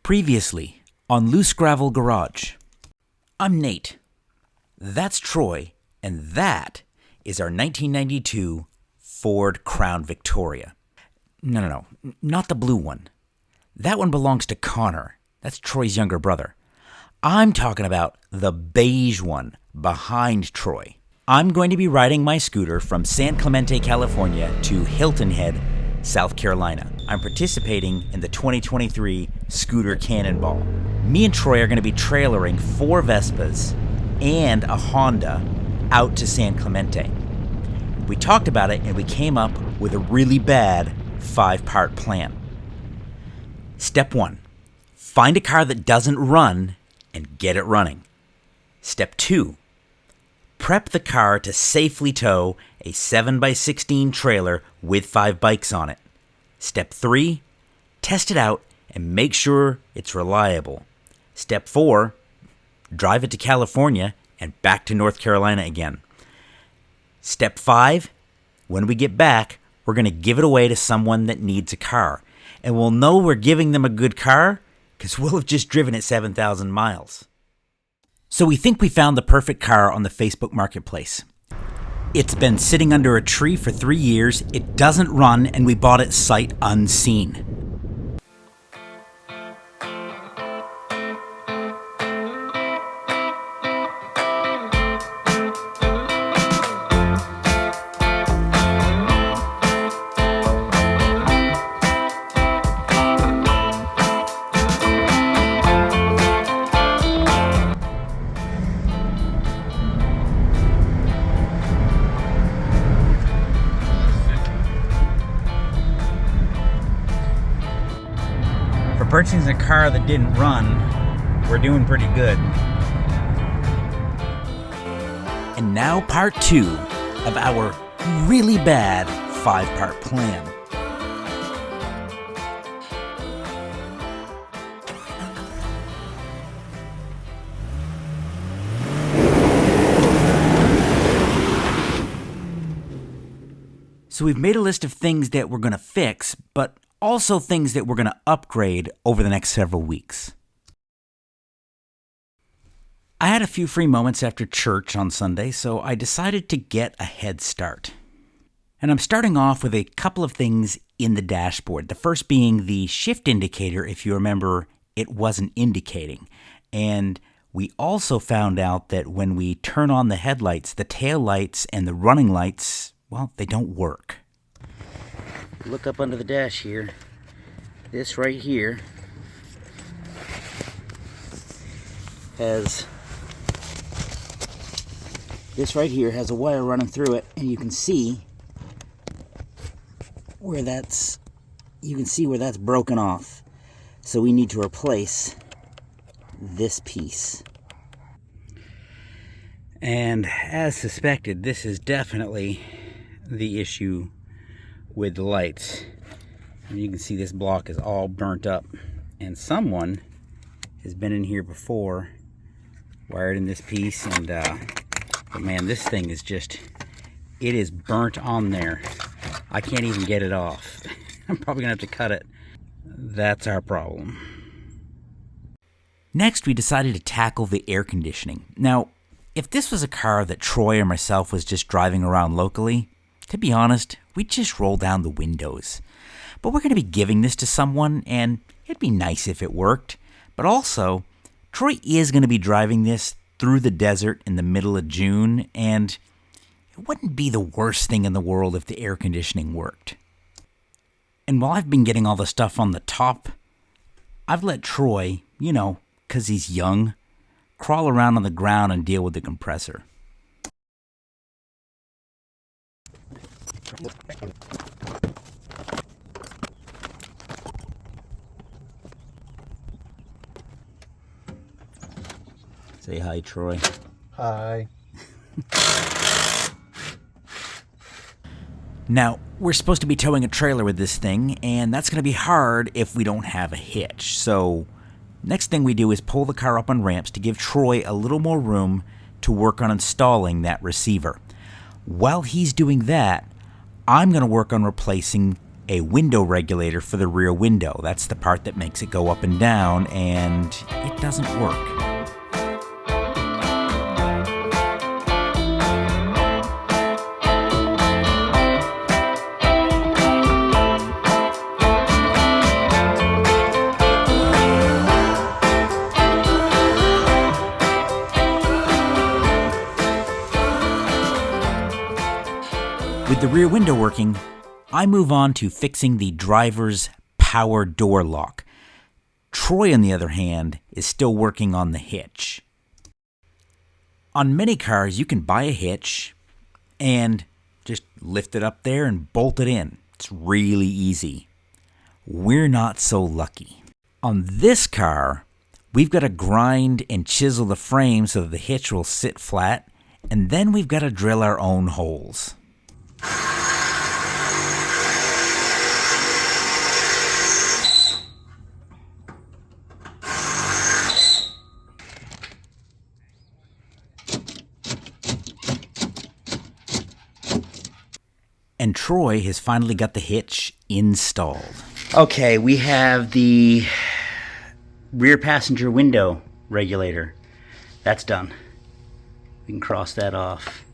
Previously on Loose Gravel Garage. I'm Nate. That's Troy, and that is our 1992 Ford Crown Victoria. No, not the blue one. That one belongs to Connor. That's Troy's younger brother. I'm talking about the beige one behind Troy. I'm going to be riding my scooter from San Clemente, California to Hilton Head, South Carolina. I'm participating in the 2023 Scooter Cannonball. Me and Troy are going to be trailering 4 Vespas and a Honda out to San Clemente. We talked about it and we came up with a really bad 5-part plan. Step 1, find a car that doesn't run and get it running. Step 2, prep the car to safely tow a 7x16 trailer with 5 bikes on it. Step 3, test it out and make sure it's reliable. Step 4, drive it to California and back to North Carolina again. Step 5, when we get back, we're going to give it away to someone that needs a car. And we'll know we're giving them a good car because we'll have just driven it 7,000 miles. So we think we found the perfect car on the Facebook Marketplace. It's been sitting under a tree for 3 years, it doesn't run, and we bought it sight unseen. Purchasing a car that didn't run, we're doing pretty good. And now part 2 of our really bad 5-part plan. So we've made a list of things that we're going to fix, but also things that we're going to upgrade over the next several weeks. I had a few free moments after church on Sunday, so I decided to get a head start. And I'm starting off with a couple of things in the dashboard. The first being the shift indicator, if you remember, it wasn't indicating. And we also found out that when we turn on the headlights, the tail lights and the running lights, well, they don't work. Look up under the dash here. This right here has a wire running through it, and you can see where that's broken off. So we need to replace this piece. And as suspected, this is definitely the issue with the lights. And you can see this block is all burnt up, and someone has been in here before, wired in this piece, and but man, this thing is just, it is burnt on there. I can't even get it off. I'm probably gonna have to cut it. That's our problem. Next, we decided to tackle the air conditioning. Now, if this was a car that Troy or myself was just driving around locally, to be honest, we'd just roll down the windows. But we're going to be giving this to someone, and it'd be nice if it worked. But also, Troy is going to be driving this through the desert in the middle of June, and it wouldn't be the worst thing in the world if the air conditioning worked. And while I've been getting all the stuff on the top, I've let Troy, because he's young, crawl around on the ground and deal with the compressor. Say hi, Troy. Hi. Now, we're supposed to be towing a trailer with this thing, and that's going to be hard if we don't have a hitch. So, next thing we do is pull the car up on ramps to give Troy a little more room to work on installing that receiver. While he's doing that, I'm going to work on replacing a window regulator for the rear window. That's the part that makes it go up and down, and it doesn't work. With the rear window working, I move on to fixing the driver's power door lock. Troy, on the other hand, is still working on the hitch. On many cars, you can buy a hitch and just lift it up there and bolt it in. It's really easy. We're not so lucky. On this car, we've got to grind and chisel the frame so that the hitch will sit flat, and then we've got to drill our own holes. And Troy has finally got the hitch installed. Okay, we have the rear passenger window regulator. That's done. We can cross that off.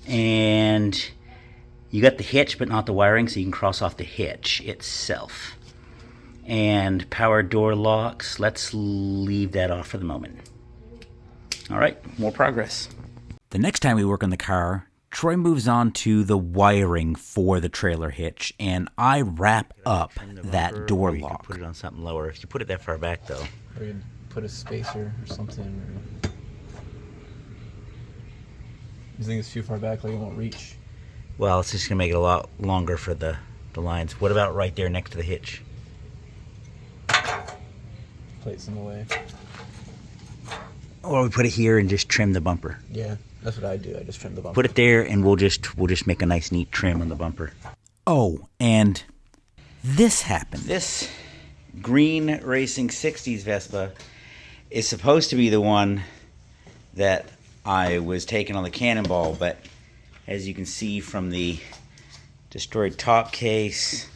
And you got the hitch but not the wiring, so you can cross off the hitch itself. And power door locks, let's leave that off for the moment. All right, more progress. The next time we work on the car, Troy moves on to the wiring for the trailer hitch, and I wrap up that door lock. You can put it on something lower. If you put it that far back, though. Or you put a spacer or something. You think it's too far back, like it won't reach? Well, it's just going to make it a lot longer for the lines. What about right there next to the hitch? Plates in the way. Or we put it here and just trim the bumper. Yeah. That's what I do. I just trim the bumper. Put it there, and we'll just make a nice, neat trim on the bumper. Oh, and this happened. This green Racing 60s Vespa is supposed to be the one that I was taking on the Cannonball, but as you can see from the destroyed top case,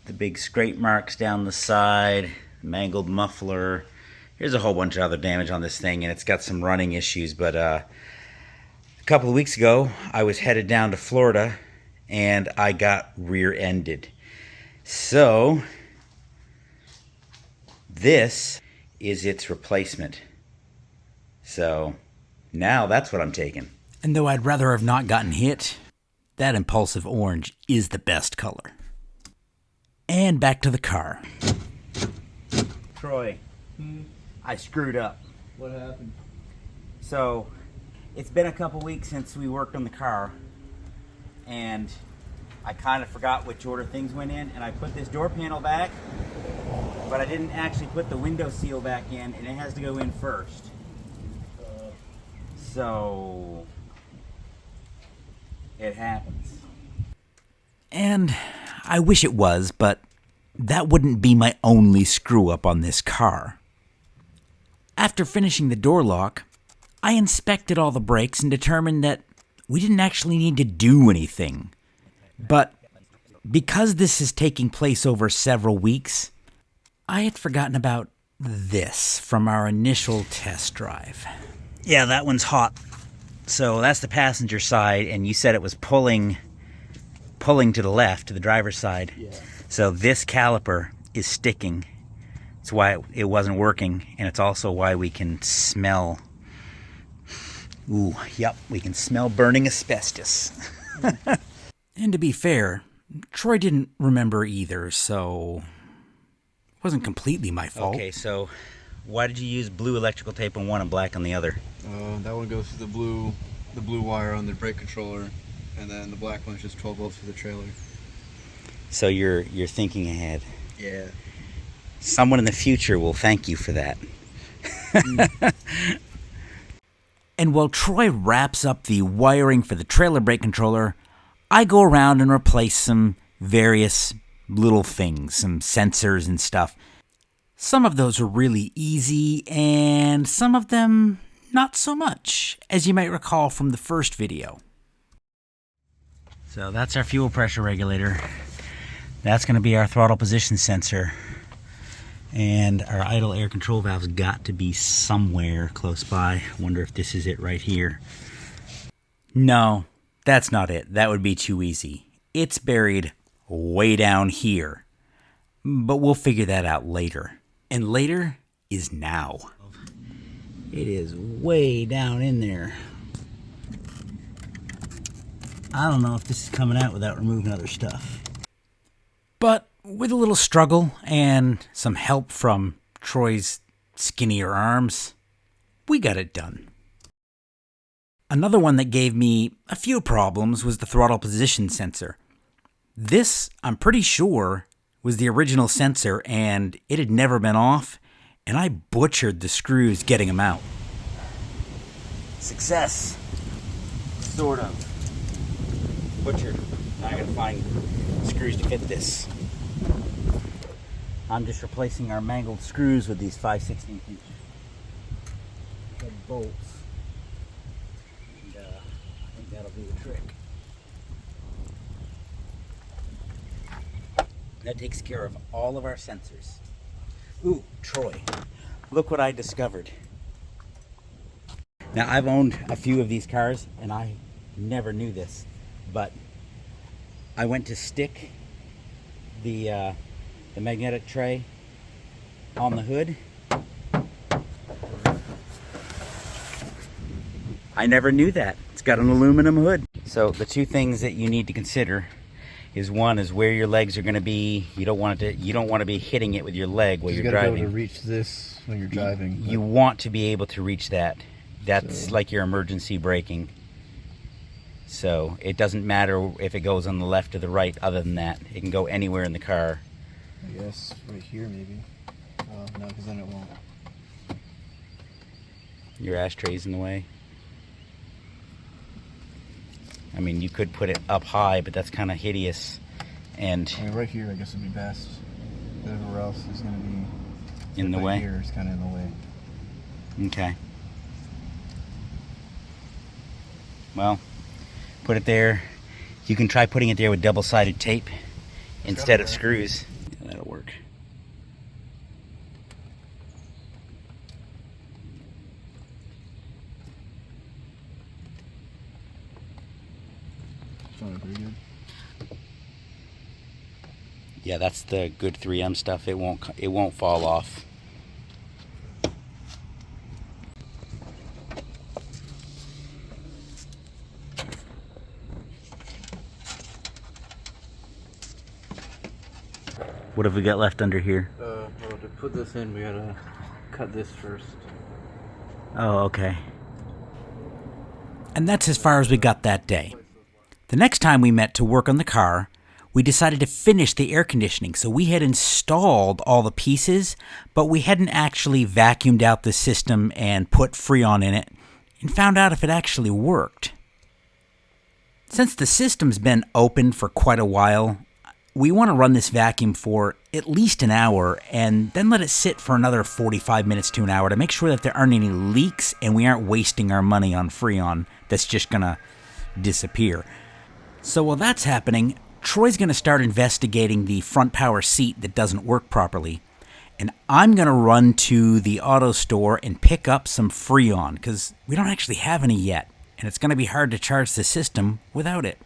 the big scrape marks down the side, mangled muffler. Here's a whole bunch of other damage on this thing, and it's got some running issues. But a couple of weeks ago, I was headed down to Florida, and I got rear-ended. So this is its replacement. So now that's what I'm taking. And though I'd rather have not gotten hit, that impulsive orange is the best color. And back to the car. Troy. I screwed up. What happened? So, it's been a couple weeks since we worked on the car, and I kind of forgot which order things went in, and I put this door panel back, but I didn't actually put the window seal back in, and it has to go in first. So, it happens. And I wish it was, but that wouldn't be my only screw-up on this car. After finishing the door lock, I inspected all the brakes and determined that we didn't actually need to do anything. But because this is taking place over several weeks, I had forgotten about this from our initial test drive. Yeah, that one's hot. So that's the passenger side, and you said it was pulling to the left, to the driver's side. Yeah. So this caliper is sticking. It's why it wasn't working, and it's also why we can smell. Ooh, yep, we can smell burning asbestos. And to be fair, Troy didn't remember either, so it wasn't completely my fault. Okay, so why did you use blue electrical tape on one and black on the other? That one goes to the blue wire on the brake controller, and then the black one's just 12 volts for the trailer. So you're thinking ahead. Yeah. Someone in the future will thank you for that. And while Troy wraps up the wiring for the trailer brake controller, I go around and replace some various little things, some sensors and stuff. Some of those are really easy, and some of them not so much, as you might recall from the first video. So that's our fuel pressure regulator. That's going to be our throttle position sensor. And our idle air control valve's got to be somewhere close by. Wonder if this is it right here. No, that's not it. That would be too easy. It's buried way down here. But we'll figure that out later. And later is now. It is way down in there. I don't know if this is coming out without removing other stuff. But with a little struggle and some help from Troy's skinnier arms, we got it done. Another one that gave me a few problems was the throttle position sensor. This, I'm pretty sure, was the original sensor and it had never been off, and I butchered the screws getting them out. Success. Sort of. Butchered. Now I gotta find screws to fit this. I'm just replacing our mangled screws with these 5/16 inch head bolts. And I think that'll do the trick. That takes care of all of our sensors. Ooh, Troy, look what I discovered. Now, I've owned a few of these cars, and I never knew this, but I went to stick the magnetic tray on the hood. I never knew that. It's got an aluminum hood. So the two things that you need to consider is, one is where your legs are going to be. You don't want to be hitting it with your leg while you're driving. You got to be able to reach this when you're driving. You want to be able to reach that. That's like your emergency braking. So it doesn't matter if it goes on the left or the right. Other than that, it can go anywhere in the car. I guess right here maybe. No, because then it won't. Your ashtray's in the way. I mean, you could put it up high, but that's kind of hideous. And I mean, right here, I guess would be best. Everywhere else is going to be in the way. Here is kind of in the way. Okay. Well, put it there. You can try putting it there with double-sided tape instead of screws. Yeah, that'll work. Sounded pretty good. Yeah, that's the good 3M stuff. It won't fall off. What have we got left under here? Well, to put this in, we gotta cut this first. Oh, okay. And that's as far as we got that day. The next time we met to work on the car, we decided to finish the air conditioning. So we had installed all the pieces, but we hadn't actually vacuumed out the system and put Freon in it and found out if it actually worked. Since the system's been open for quite a while, we want to run this vacuum for at least an hour and then let it sit for another 45 minutes to an hour to make sure that there aren't any leaks and we aren't wasting our money on Freon that's just going to disappear. So while that's happening, Troy's going to start investigating the front power seat that doesn't work properly. And I'm going to run to the auto store and pick up some Freon because we don't actually have any yet. And it's going to be hard to charge the system without it.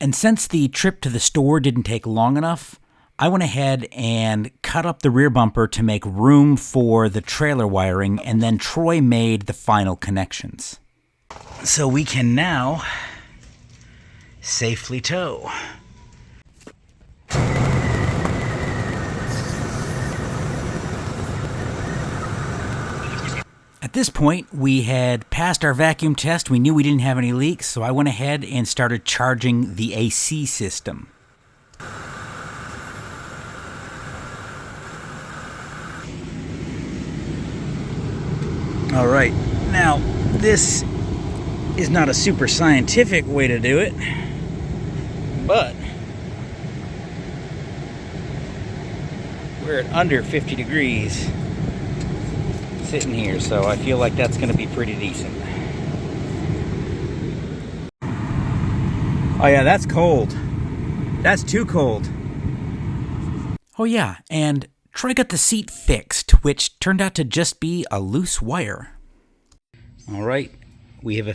And since the trip to the store didn't take long enough, I went ahead and cut up the rear bumper to make room for the trailer wiring, and then Troy made the final connections. So we can now safely tow. At this point, we had passed our vacuum test. We knew we didn't have any leaks, so I went ahead and started charging the AC system. All right, now this is not a super scientific way to do it, but we're at under 50 degrees sitting here, so I feel like that's going to be pretty decent. Oh yeah, that's cold. That's too cold. Oh yeah, and Troy got the seat fixed, which turned out to just be a loose wire. All right, we have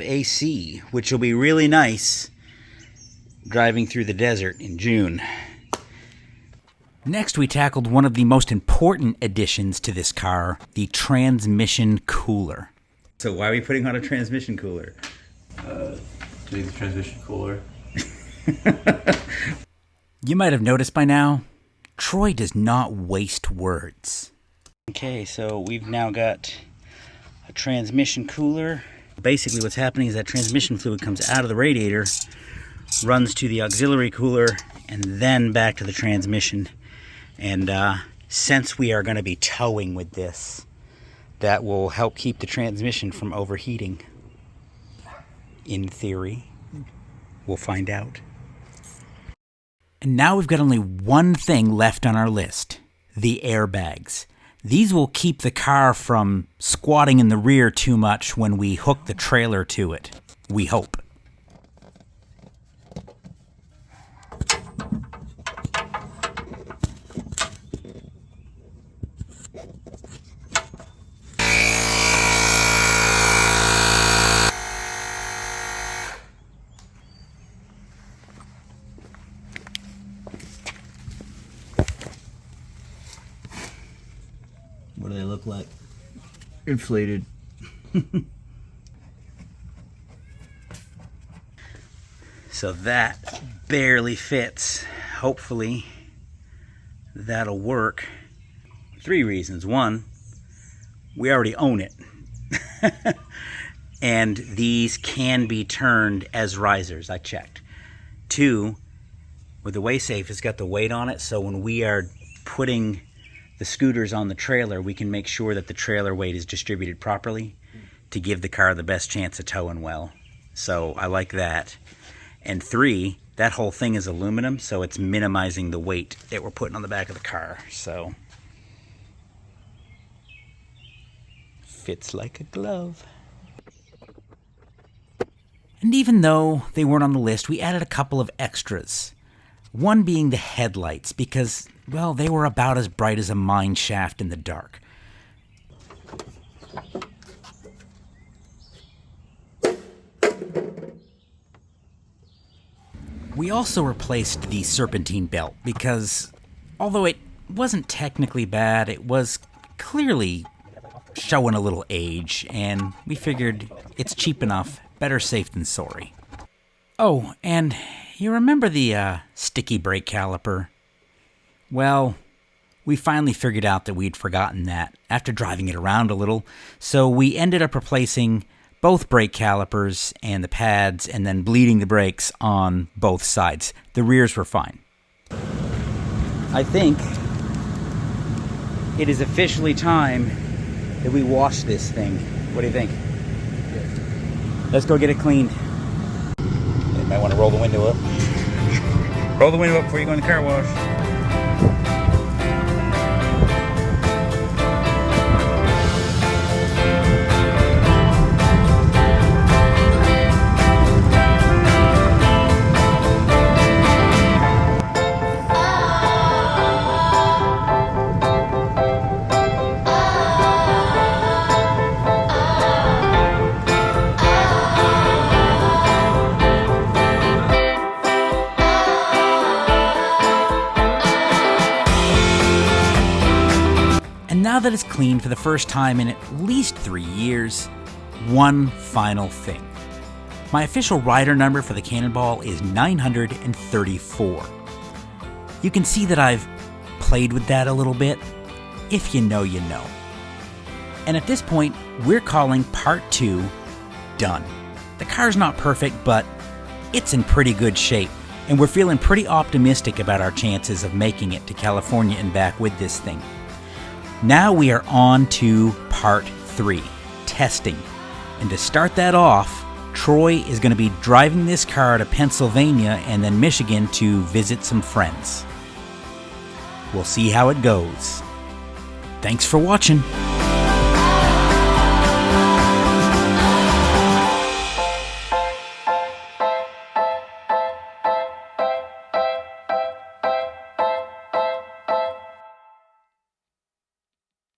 AC, which will be really nice driving through the desert in June. Next, we tackled one of the most important additions to this car, the transmission cooler. So why are we putting on a transmission cooler? To make the transmission cooler. You might have noticed by now, Troy does not waste words. Okay, so we've now got a transmission cooler. Basically what's happening is that transmission fluid comes out of the radiator, runs to the auxiliary cooler, and then back to the transmission. And since we are going to be towing with this, that will help keep the transmission from overheating. In theory. We'll find out. And now we've got only one thing left on our list, the airbags. These will keep the car from squatting in the rear too much when we hook the trailer to it. We hope. What do they look like? Inflated. So that barely fits. Hopefully that'll work. 3 reasons. 1, we already own it. And these can be turned as risers. I checked. 2, with the WaySafe, it's got the weight on it, so when we are putting the scooters on the trailer, we can make sure that the trailer weight is distributed properly to give the car the best chance of towing well. So I like that. And 3, that whole thing is aluminum, so it's minimizing the weight that we're putting on the back of the car. So fits like a glove. And even though they weren't on the list, we added a couple of extras. One being the headlights, because, well, they were about as bright as a mine shaft in the dark. We also replaced the serpentine belt because, although it wasn't technically bad, it was clearly showing a little age, and we figured it's cheap enough, better safe than sorry. Oh, and you remember the sticky brake caliper? Well, we finally figured out that we'd forgotten that after driving it around a little, so we ended up replacing both brake calipers and the pads and then bleeding the brakes on both sides. The rears were fine. I think it is officially time that we wash this thing. What do you think? Let's go get it cleaned. You might want to roll the window up. Roll the window up before you go in the car wash. Now that it's clean for the first time in at least 3 years, one final thing. My official rider number for the Cannonball is 934. You can see that I've played with that a little bit. If you know, you know. And at this point, we're calling part 2 done. The car's not perfect, but it's in pretty good shape, and we're feeling pretty optimistic about our chances of making it to California and back with this thing. Now we are on to part 3, testing. And to start that off, Troy is going to be driving this car to Pennsylvania and then Michigan to visit some friends. We'll see how it goes. Thanks for watching.